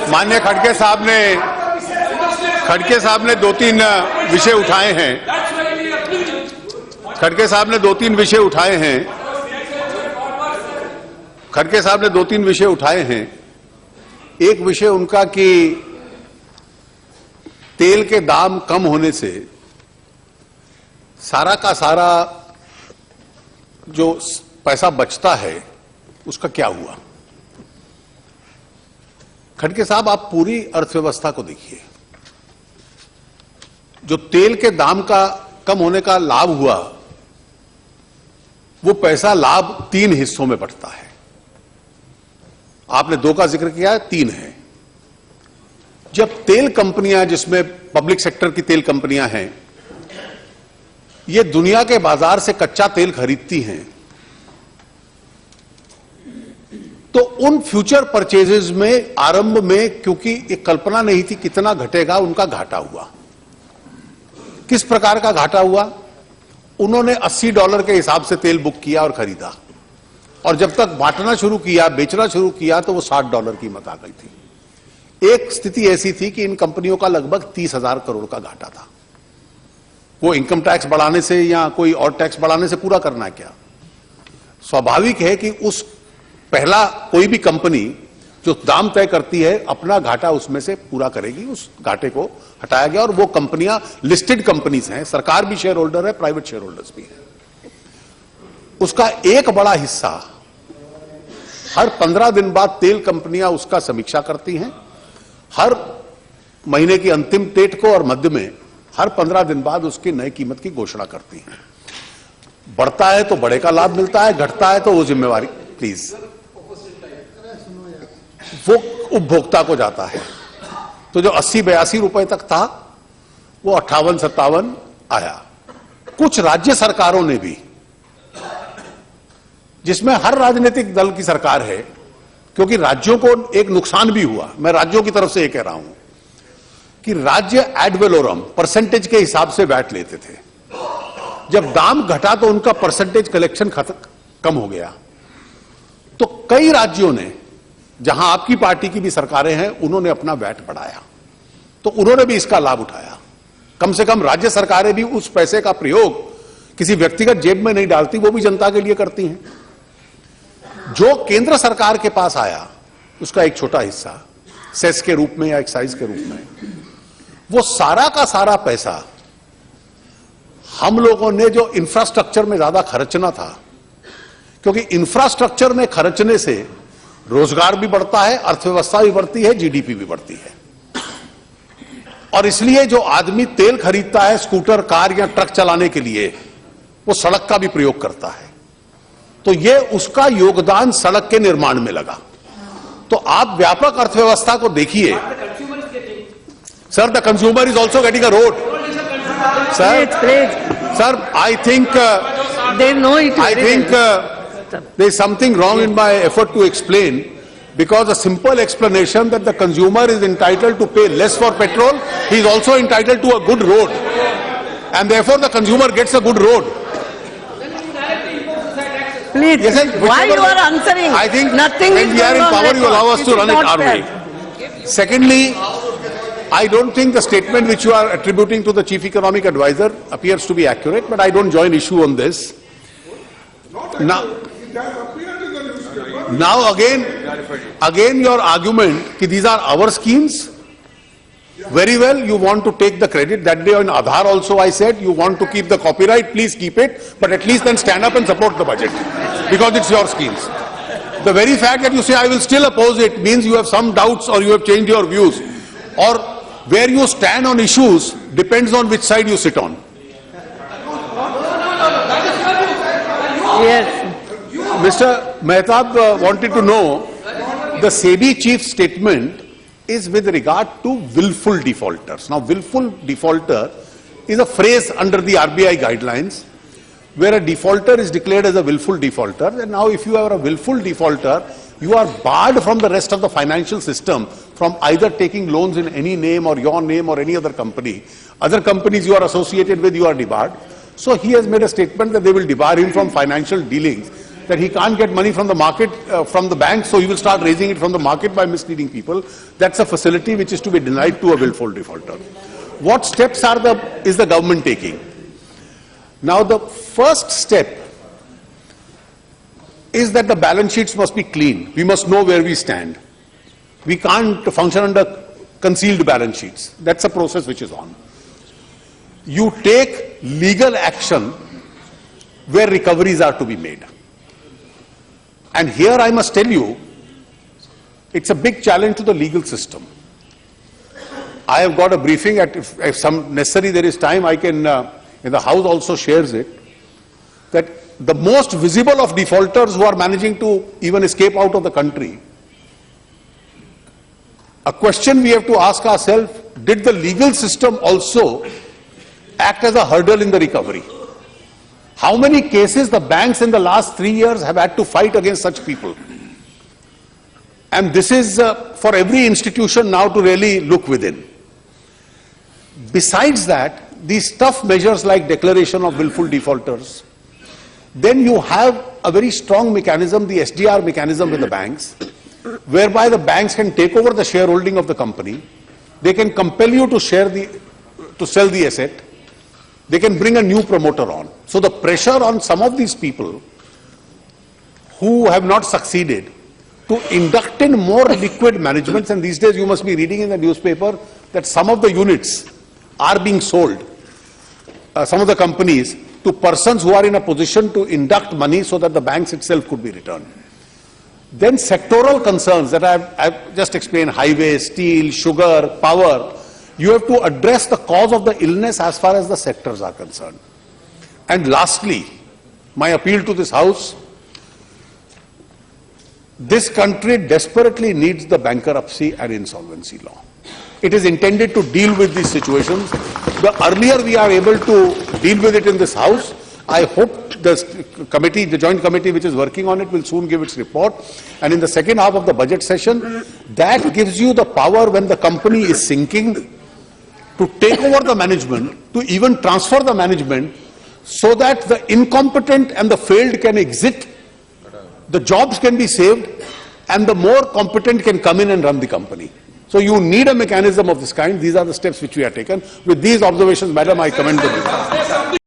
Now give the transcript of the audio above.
माननीय खड़गे साहब ने दो तीन विषय उठाए हैं। खड़गे साहब ने दो तीन विषय उठाए हैं। एक विषय उनका कि तेल के दाम कम होने से सारा का सारा जो पैसा बचता है उसका क्या हुआ। खड़गे साहब, आप पूरी अर्थव्यवस्था को देखिए। जो तेल के दाम का कम होने का लाभ हुआ, वो पैसा लाभ तीन हिस्सों में बंटता है। आपने दो का जिक्र किया है, तीन है। जब तेल कंपनियां, जिसमें पब्लिक सेक्टर की तेल कंपनियां हैं, ये दुनिया के बाजार से कच्चा तेल खरीदती हैं, तो उन फ्यूचर परचेजेस में आरंभ में, क्योंकि एक कल्पना नहीं थी कितना घटेगा, उनका घाटा हुआ। किस प्रकार का घाटा हुआ? उन्होंने $80 के हिसाब से तेल बुक किया और खरीदा, और जब तक बांटना शुरू किया, बेचना शुरू किया, तो वो $60 कीमत आ गई थी। एक स्थिति ऐसी थी कि इन कंपनियों का लगभग 30,000 करोड़ का घाटा था। वो इनकम टैक्स बढ़ाने से या कोई और टैक्स बढ़ाने से पूरा करना है क्या? स्वाभाविक है कि उस पहला कोई भी कंपनी जो दाम तय करती है, अपना घाटा उसमें से पूरा करेगी। उस घाटे को हटाया गया, और वो कंपनियां लिस्टेड कंपनीज हैं, सरकार भी शेयर होल्डर है, प्राइवेट शेयर होल्डर्स भी है। उसका एक बड़ा हिस्सा हर 15 दिन बाद तेल कंपनियां उसका समीक्षा करती हैं। हर महीने की अंतिम डेट को और मध्य में हर 15 दिन बाद उसकी नई कीमत की घोषणा करती हैं। बढ़ता है तो बड़े का लाभ मिलता है, घटता है तो वो जिम्मेवारी प्लीज वो उपभोक्ता को जाता है। तो जो 80-82 रुपए तक था, वो 58-57 आया। कुछ राज्य सरकारों ने भी, जिसमें हर राजनीतिक दल की सरकार है, क्योंकि राज्यों को एक नुकसान भी हुआ। मैं राज्यों की तरफ से यह कह रहा हूं कि राज्य एड वैलोरम परसेंटेज के हिसाब से वैट लेते थे। जब दाम घटा तो उनका परसेंटेज कलेक्शन कम हो गया। तो कई राज्यों ने, जहां आपकी पार्टी की भी सरकारें हैं, उन्होंने अपना वैट बढ़ाया, तो उन्होंने भी इसका लाभ उठाया। कम से कम राज्य सरकारें भी उस पैसे का प्रयोग किसी व्यक्तिगत जेब में नहीं डालती, वो भी जनता के लिए करती हैं। जो केंद्र सरकार के पास आया, उसका एक छोटा हिस्सा सेस के रूप में या एक्साइज के रूप में, वो सारा का सारा पैसा हम लोगों ने जो इंफ्रास्ट्रक्चर में ज्यादा खर्चना था, क्योंकि इंफ्रास्ट्रक्चर में खर्चने से रोजगार भी बढ़ता है, अर्थव्यवस्था भी बढ़ती है, जीडीपी भी बढ़ती है। और इसलिए जो आदमी तेल खरीदता है स्कूटर, कार या ट्रक चलाने के लिए, वो सड़क का भी प्रयोग करता है। तो ये उसका योगदान सड़क के निर्माण में लगा। तो आप व्यापक अर्थव्यवस्था को देखिए। Sir, the consumer is also getting a road. Sir, I think there is something wrong in my effort to explain, because a simple explanation that the consumer is entitled to pay less for petrol, he is also entitled to a good road, and therefore the consumer gets a good road. Please, yes, why you are answering? I think nothing when we are in power, you allow us to run it our way. Secondly, I don't think the statement which you are attributing to the chief economic advisor appears to be accurate, but I don't join issue on this. Now again your argument that these are our schemes. Very well, you want to take the credit. That day on Aadhaar also I said you want to keep the copyright, please keep it, but at least then stand up and support the budget, because it's your schemes. The very fact that you say I will still oppose it means you have some doubts or you have changed your views, or where you stand on issues depends on which side you sit on. Yes. Mr. Mehtab wanted to know the SEBI chief statement is with regard to willful defaulters. Now, willful defaulter is a phrase under the RBI guidelines where a defaulter is declared as a willful defaulter. And now if you are a willful defaulter, you are barred from the rest of the financial system from either taking loans in any name or your name or any other company. Other companies you are associated with, you are debarred. So he has made a statement that they will debar him from financial dealings that he can't get money from the market, from the bank, so he will start raising it from the market by misleading people. That's a facility which is to be denied to a willful defaulter. What steps is the government taking? Now, the first step is that the balance sheets must be clean. We must know where we stand. We can't function under concealed balance sheets. That's a process which is on. You take legal action where recoveries are to be made. And here I must tell you, it's a big challenge to the legal system. I have got a briefing at, if some necessary there is time, I can, in the House also shares it, that the most visible of defaulters who are managing to even escape out of the country, a question we have to ask ourselves, did the legal system also act as a hurdle in the recovery? How many cases the banks in the last 3 years have had to fight against such people? And this is for every institution now to really look within. Besides that, these tough measures like declaration of willful defaulters, then you have a very strong mechanism, the SDR mechanism with the banks, whereby the banks can take over the shareholding of the company. They can compel you to sell the asset. They can bring a new promoter on. So the pressure on some of these people who have not succeeded to induct in more liquid managements, and these days you must be reading in the newspaper that some of the units are being sold, some of the companies, to persons who are in a position to induct money so that the banks itself could be returned. Then sectoral concerns that I've just explained, highways, steel, sugar, power, you have to address the cause of the illness as far as the sectors are concerned. And lastly, my appeal to this House, this country desperately needs the bankruptcy and insolvency law. It is intended to deal with these situations. The earlier we are able to deal with it in this House, I hope the committee, the joint committee which is working on it will soon give its report. And in the second half of the budget session, that gives you the power when the company is sinking to take over the management, to even transfer the management so that the incompetent and the failed can exit, the jobs can be saved, and the more competent can come in and run the company. So you need a mechanism of this kind. These are the steps which we have taken. With these observations, Madam, I commend the bill.